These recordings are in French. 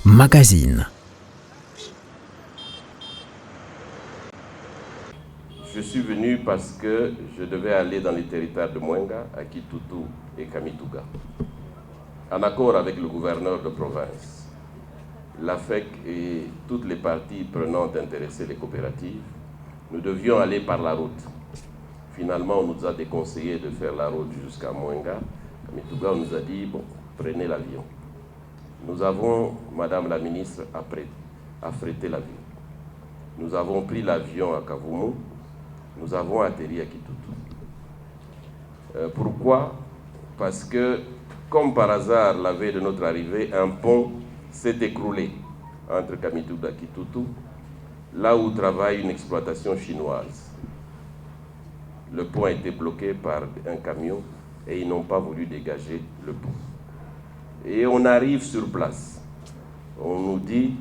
Magazine. Je suis venu parce que je devais aller dans les territoires de Mwenga, à Kitutu et Kamituga. En accord avec le gouverneur de province, l'AFEC et toutes les parties prenantes intéressées, les coopératives, nous devions aller par la route. Finalement, on nous a déconseillé de faire la route jusqu'à Mwenga. Kamituga, on nous a dit, bon, prenez l'avion. Nous avons, Madame la ministre, affrété l'avion. Nous avons pris l'avion à Kavumu. Nous avons atterri à Kitutu. Pourquoi? Parce que, comme par hasard, la veille de notre arrivée, un pont s'est écroulé entre Kamituga et Kitutu, là où travaille une exploitation chinoise. Le pont a été bloqué par un camion et ils n'ont pas voulu dégager le pont. Et on arrive sur place. On nous dit,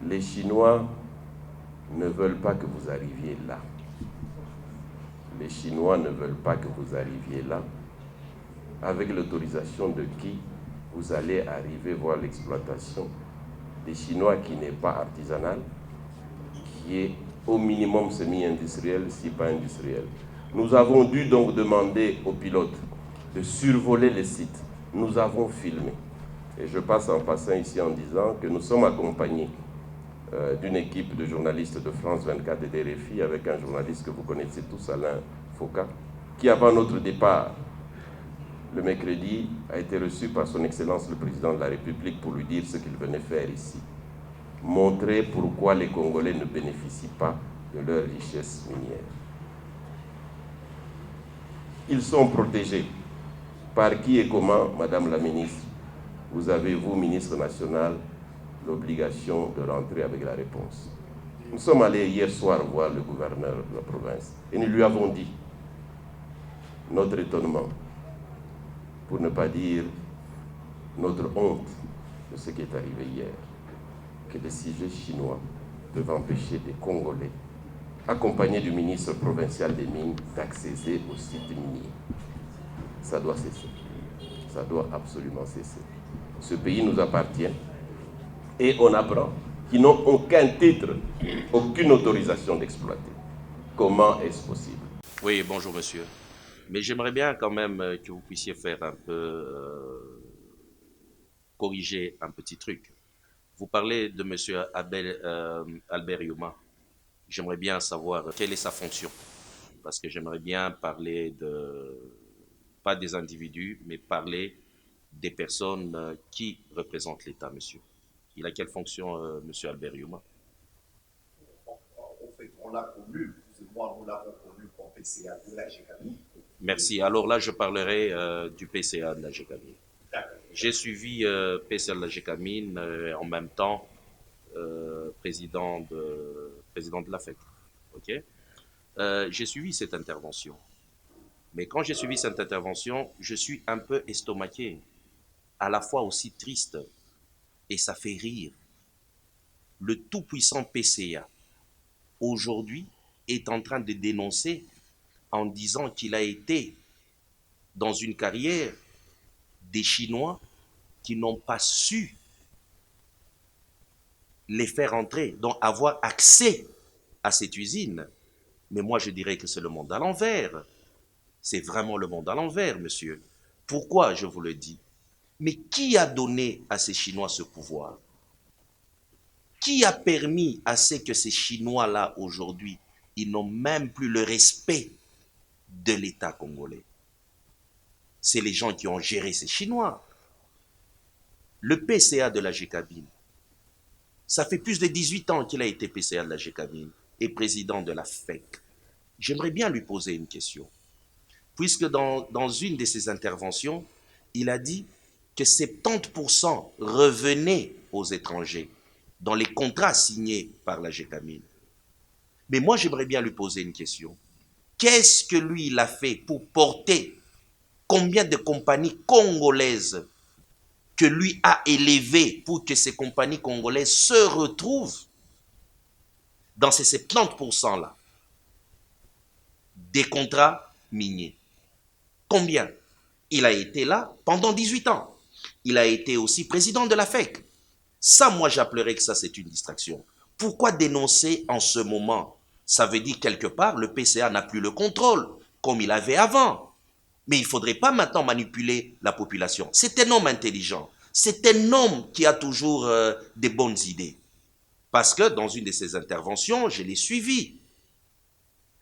les Chinois ne veulent pas que vous arriviez là. Les Chinois ne veulent pas que vous arriviez là. Avec l'autorisation de qui vous allez arriver voir l'exploitation des Chinois qui n'est pas artisanale, qui est au minimum semi-industriel, si pas industriel. Nous avons dû donc demander aux pilotes de survoler les sites. Nous avons filmé. Et je passe en passant ici en disant que nous sommes accompagnés d'une équipe de journalistes de France 24 et des RFI avec un journaliste que vous connaissez tous, Alain Foucault, qui avant notre départ, le mercredi, a été reçu par son Excellence le Président de la République pour lui dire ce qu'il venait faire ici. Montrer pourquoi les Congolais ne bénéficient pas de leur richesse minière. Ils sont protégés. Par qui et comment, Madame la Ministre? Vous avez, vous, Ministre national, l'obligation de rentrer avec la réponse. Nous sommes allés hier soir voir le gouverneur de la province et nous lui avons dit notre étonnement, pour ne pas dire notre honte de ce qui est arrivé hier, que des sujets chinois peuvent empêcher des Congolais, accompagnés du ministre provincial des Mines, d'accéder aux sites miniers. Ça doit cesser. Ça doit absolument cesser. Ce pays nous appartient et on apprend qu'ils n'ont aucun titre, aucune autorisation d'exploiter. Comment est-ce possible? Oui, bonjour monsieur. Mais j'aimerais bien quand même que vous puissiez faire un peu, corriger un petit truc. Vous parlez de monsieur Albert Yuma. J'aimerais bien savoir quelle est sa fonction. Parce que j'aimerais bien parler de, pas des individus, mais parler des personnes qui représentent l'État, monsieur. Il a quelle fonction, monsieur Albert Yuma? En fait, on l'a connu, vous et moi, nous l'avons connu comme PCA de la GKMI. Merci. Alors là, je parlerai du PCA de la GKMI. D'accord. J'ai suivi PCA de la GKMI en même temps président de la FEC. Okay? J'ai suivi cette intervention. Mais quand j'ai suivi cette intervention, je suis un peu estomaqué, à la fois aussi triste, et ça fait rire. Le tout-puissant PCA, aujourd'hui, est en train de dénoncer en disant qu'il a été dans une carrière des Chinois qui n'ont pas su les faire entrer, donc avoir accès à cette usine. Mais moi, je dirais que c'est le monde à l'envers. C'est vraiment le monde à l'envers, monsieur. Pourquoi je vous le dis? Mais qui a donné à ces Chinois ce pouvoir? Qui a permis à ce que ces Chinois-là, aujourd'hui, ils n'ont même plus le respect de l'État congolais? C'est les gens qui ont géré ces Chinois. Le PCA de la GKMI, ça fait plus de 18 ans qu'il a été PCA de la GKMI et président de la FEC. J'aimerais bien lui poser une question. Puisque dans une de ses interventions, il a dit que 70% revenaient aux étrangers dans les contrats signés par la GKMI. Mais moi, j'aimerais bien lui poser une question. Qu'est-ce que lui, il a fait pour porter combien de compagnies congolaises que lui a élevées pour que ces compagnies congolaises se retrouvent dans ces 70%-là des contrats miniers? Combien? Il a été là pendant 18 ans. Il a été aussi président de la FEC. Ça, moi, j'appellerais que ça, c'est une distraction. Pourquoi dénoncer en ce moment? Ça veut dire quelque part, le PCA n'a plus le contrôle, comme il avait avant. Mais il ne faudrait pas maintenant manipuler la population. C'est un homme intelligent. C'est un homme qui a toujours des bonnes idées. Parce que dans une de ses interventions, je l'ai suivi,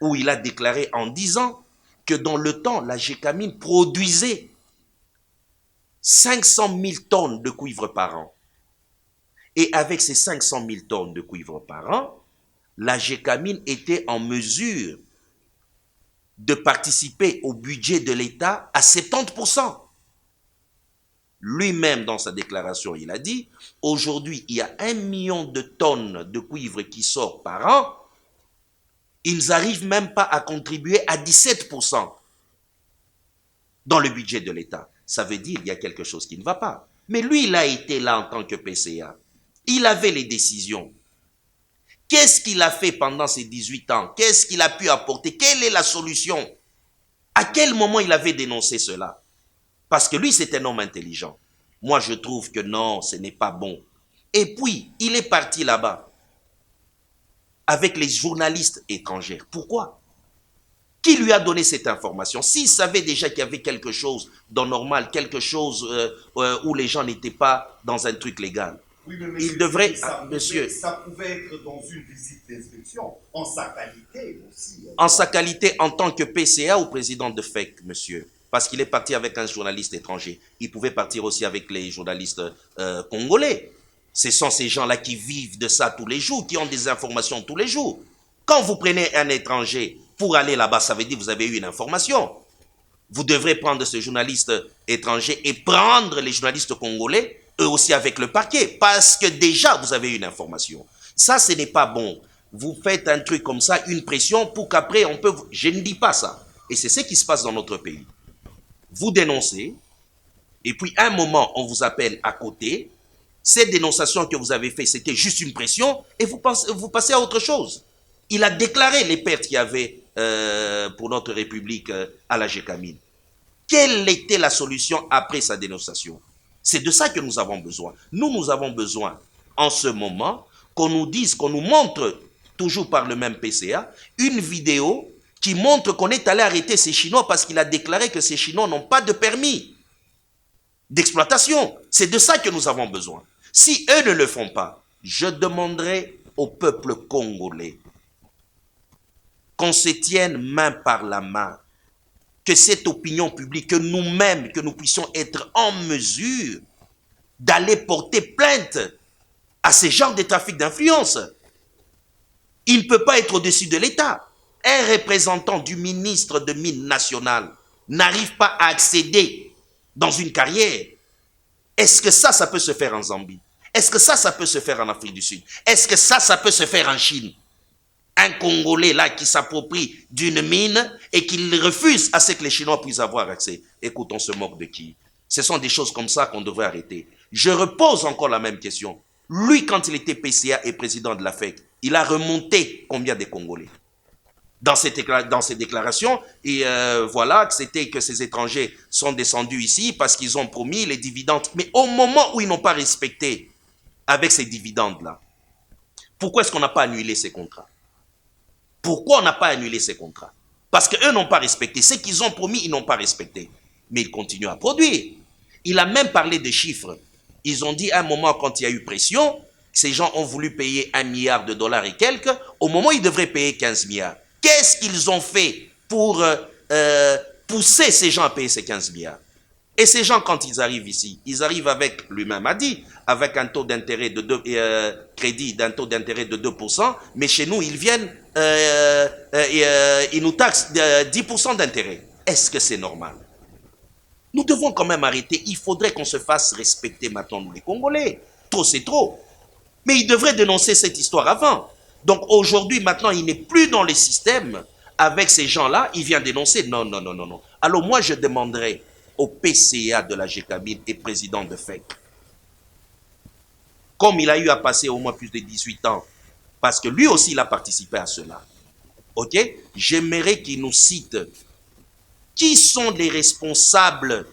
où il a déclaré en disant que dans le temps, la Gécamine produisait 500 000 tonnes de cuivre par an. Et avec ces 500 000 tonnes de cuivre par an, la Gécamine était en mesure de participer au budget de l'État à 70%. Lui-même, dans sa déclaration, il a dit, aujourd'hui, il y a 1 million de tonnes de cuivre qui sort par an. Ils n'arrivent même pas à contribuer à 17% dans le budget de l'État. Ça veut dire qu'il y a quelque chose qui ne va pas. Mais lui, il a été là en tant que PCA. Il avait les décisions. Qu'est-ce qu'il a fait pendant ces 18 ans? Qu'est-ce qu'il a pu apporter? Quelle est la solution? À quel moment il avait dénoncé cela? Parce que lui, c'est un homme intelligent. Moi, je trouve que non, ce n'est pas bon. Et puis, il est parti là-bas avec les journalistes étrangers. Pourquoi? Qui lui a donné cette information? S'il savait déjà qu'il y avait quelque chose d'anormal, quelque chose où les gens n'étaient pas dans un truc légal, oui, mais monsieur, il devrait... ça pouvait être dans une visite d'inspection, en sa qualité aussi. En sa qualité en tant que PCA ou président de FEC, monsieur. Parce qu'il est parti avec un journaliste étranger. Il pouvait partir aussi avec les journalistes congolais. Ce sont ces gens-là qui vivent de ça tous les jours, qui ont des informations tous les jours. Quand vous prenez un étranger pour aller là-bas, ça veut dire que vous avez eu une information. Vous devrez prendre ce journaliste étranger et prendre les journalistes congolais, eux aussi avec le parquet, parce que déjà vous avez une information. Ça, ce n'est pas bon. Vous faites un truc comme ça, une pression, pour qu'après on peut... Je ne dis pas ça. Et c'est ce qui se passe dans notre pays. Vous dénoncez, et puis à un moment, on vous appelle à côté. Cette dénonciation que vous avez faite, c'était juste une pression, et vous passez à autre chose. Il a déclaré les pertes qu'il y avait pour notre République à la Gécamine. Quelle était la solution après sa dénonciation? C'est de ça que nous avons besoin. Nous avons besoin, en ce moment, qu'on nous dise, qu'on nous montre, toujours par le même PCA, une vidéo qui montre qu'on est allé arrêter ces Chinois parce qu'il a déclaré que ces Chinois n'ont pas de permis d'exploitation. C'est de ça que nous avons besoin. Si eux ne le font pas, je demanderai au peuple congolais qu'on se tienne main par la main, que cette opinion publique, que nous-mêmes, que nous puissions être en mesure d'aller porter plainte à ces genres de trafic d'influence. Il ne peut pas être au-dessus de l'État. Un représentant du ministre de Mines nationales n'arrive pas à accéder dans une carrière. Est-ce que ça peut se faire en Zambie? Est-ce que ça peut se faire en Afrique du Sud? Est-ce que ça peut se faire en Chine? Un Congolais là qui s'approprie d'une mine et qui refuse à ce que les Chinois puissent avoir accès. Écoute, on se moque de qui? Ce sont des choses comme ça qu'on devrait arrêter. Je repose encore la même question. Lui, quand il était PCA et président de la FEC, il a remonté combien de Congolais? Dans ses déclarations, et voilà, c'était que ces étrangers sont descendus ici parce qu'ils ont promis les dividendes. Mais au moment où ils n'ont pas respecté avec ces dividendes-là, pourquoi est-ce qu'on n'a pas annulé ces contrats? Pourquoi on n'a pas annulé ces contrats? Parce qu'eux n'ont pas respecté. Ce qu'ils ont promis, ils n'ont pas respecté. Mais ils continuent à produire. Il a même parlé de chiffres. Ils ont dit à un moment, quand il y a eu pression, ces gens ont voulu payer 1 milliard de dollars et quelques. Au moment, ils devraient payer 15 milliards. Qu'est-ce qu'ils ont fait pour pousser ces gens à payer ces 15 milliards? Et ces gens, quand ils arrivent ici, ils arrivent avec, lui-même a dit, avec un taux d'intérêt de 2%, crédit d'un taux d'intérêt de 2%, mais chez nous, ils viennent, ils nous taxent 10% d'intérêt. Est-ce que c'est normal? Nous devons quand même arrêter. Il faudrait qu'on se fasse respecter maintenant, nous les Congolais. Trop, c'est trop. Mais ils devraient dénoncer cette histoire avant. Donc aujourd'hui, maintenant, il n'est plus dans le système avec ces gens-là. Il vient dénoncer. Non, non, non, non, non. Alors moi, je demanderai au PCA de la Gécamine et président de FEC, comme il a eu à passer au moins plus de 18 ans, parce que lui aussi, il a participé à cela. Ok? J'aimerais qu'il nous cite qui sont les responsables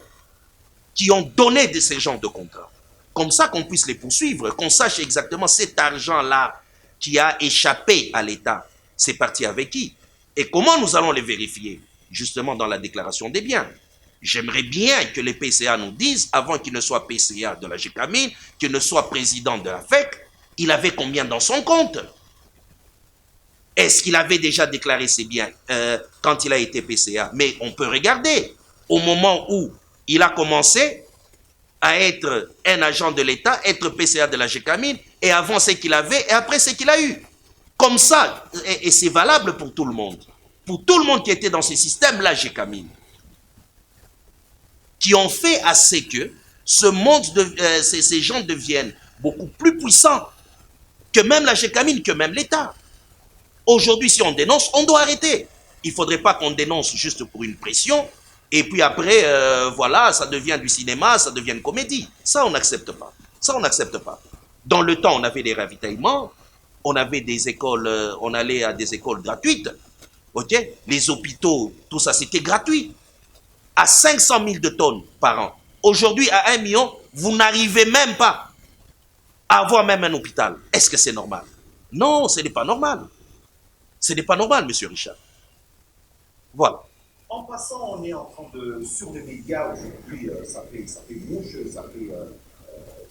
qui ont donné de ces genres de contrats. Comme ça qu'on puisse les poursuivre, qu'on sache exactement cet argent-là qui a échappé à l'État, c'est parti avec qui? Et comment nous allons les vérifier? Justement dans la déclaration des biens. J'aimerais bien que les PCA nous disent, avant qu'il ne soit PCA de la GECAMIN, qu'il ne soit président de la FEC, il avait combien dans son compte? Est-ce qu'il avait déjà déclaré ses biens quand il a été PCA? Mais on peut regarder, au moment où il a commencé à être un agent de l'État, être PCA de la GECAMIN, et avant ce qu'il avait, et après ce qu'il a eu. Comme ça, et c'est valable pour tout le monde. Pour tout le monde qui était dans ce système-là, GECAMIN. Qui ont fait à ce que ce monde ces gens deviennent beaucoup plus puissants que même la GECAMIN, que même l'État. Aujourd'hui, si on dénonce, on doit arrêter. Il ne faudrait pas qu'on dénonce juste pour une pression, et puis après, voilà, ça devient du cinéma, ça devient une comédie. Ça, on n'accepte pas. Ça, on n'accepte pas. Dans le temps, on avait des ravitaillements, on avait des écoles, on allait à des écoles gratuites, ok? Les hôpitaux, tout ça, c'était gratuit. À 500 000 de tonnes par an. Aujourd'hui, à 1 million, vous n'arrivez même pas à avoir même un hôpital. Est-ce que c'est normal? Non, ce n'est pas normal. Ce n'est pas normal, monsieur Richard. Voilà. En passant, on est en train de, sur les médias aujourd'hui, ça fait mouche,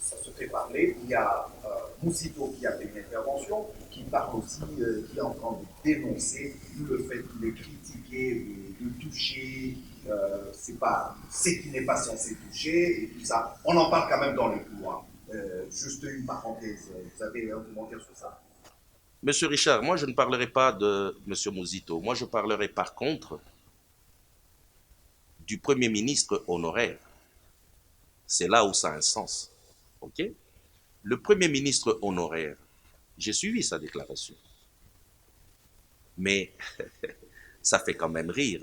ça se fait parler. Il y a Mouzito qui a fait une intervention, qui parle aussi, qui est en train de dénoncer le fait qu'il est critiqué, de toucher, ce qui n'est pas censé toucher, et tout ça. On en parle quand même dans les couloirs. Juste une parenthèse, vous avez un commentaire sur ça? Monsieur Richard, moi je ne parlerai pas de monsieur Mouzito. Moi je parlerai par contre du Premier ministre honoraire. C'est là où ça a un sens. Ok? Le Premier ministre honoraire, j'ai suivi sa déclaration. Mais ça fait quand même rire.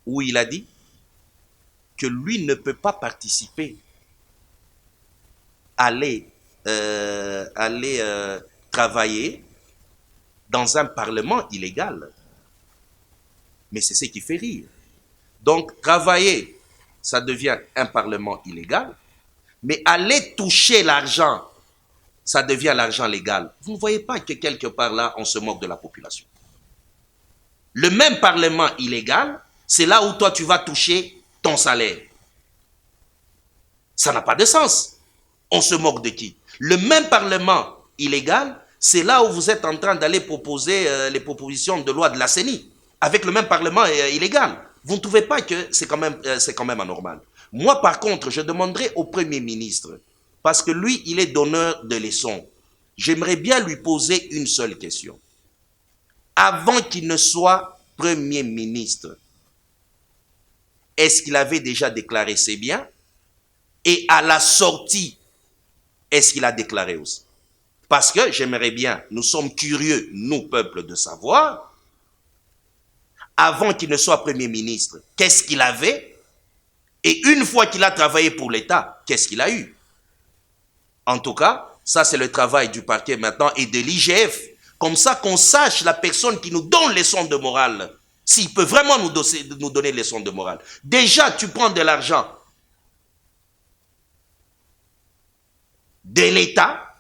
Où il a dit que lui ne peut pas participer, aller travailler dans un parlement illégal. Mais c'est ce qui fait rire. Donc, travailler, ça devient un parlement illégal, mais aller toucher l'argent, ça devient l'argent légal. Vous ne voyez pas que quelque part là, on se moque de la population. Le même parlement illégal, c'est là où toi, tu vas toucher ton salaire. Ça n'a pas de sens. On se moque de qui? Le même parlement illégal, c'est là où vous êtes en train d'aller proposer les propositions de loi de la CENI, avec le même parlement illégal. Vous ne trouvez pas que c'est quand même anormal? Moi, par contre, je demanderai au Premier ministre, parce que lui, il est donneur de leçons. J'aimerais bien lui poser une seule question. Avant qu'il ne soit Premier ministre, est-ce qu'il avait déjà déclaré ses biens? Et à la sortie, est-ce qu'il a déclaré aussi? Parce que j'aimerais bien, nous sommes curieux, nous, peuple, de savoir, avant qu'il ne soit Premier ministre, qu'est-ce qu'il avait? Et une fois qu'il a travaillé pour l'État, qu'est-ce qu'il a eu? En tout cas, ça c'est le travail du parquet maintenant et de l'IGF. Comme ça qu'on sache la personne qui nous donne les leçons de morale, s'il peut vraiment nous donner les leçons de morale. Déjà, tu prends de l'argent de l'État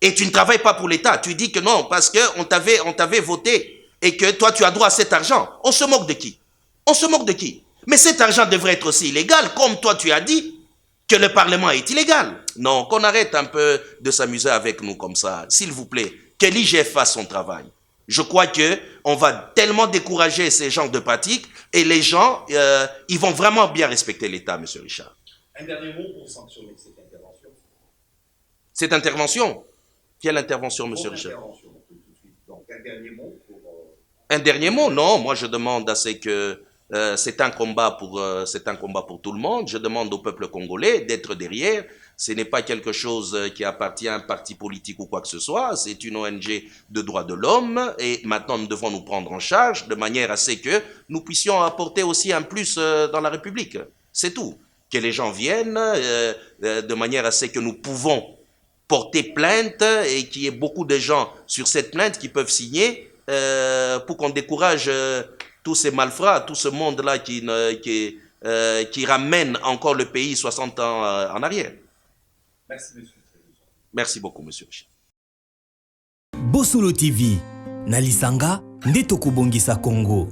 et tu ne travailles pas pour l'État. Tu dis que non, parce qu'on t'avait voté et que toi, tu as droit à cet argent. On se moque de qui? On se moque de qui? Mais cet argent devrait être aussi illégal, comme toi, tu as dit que le Parlement est illégal. Non, qu'on arrête un peu de s'amuser avec nous comme ça. S'il vous plaît, que l'IGF fasse son travail. Je crois qu'on va tellement décourager ces genres de pratiques et les gens, ils vont vraiment bien respecter l'État, M. Richard. Un dernier mot pour sanctionner cette intervention. Cette intervention? Quelle intervention, M. Richard? Donc, un dernier mot pour... Un dernier mot? Non, moi je demande à ce que c'est un combat pour tout le monde. Je demande au peuple congolais d'être derrière. Ce n'est pas quelque chose qui appartient à un parti politique ou quoi que ce soit. C'est une ONG de droits de l'homme et maintenant nous devons nous prendre en charge de manière à ce que nous puissions apporter aussi un plus dans la République. C'est tout. Que les gens viennent de manière à ce que nous pouvons porter plainte et qu'il y ait beaucoup de gens sur cette plainte qui peuvent signer pour qu'on décourage tous ces malfrats, tout ce monde-là qui qui ramène encore le pays 60 ans en arrière. Merci, monsieur. Merci beaucoup, monsieur. Bosolo TV, Nalisanga, Ndetokubongisa Congo.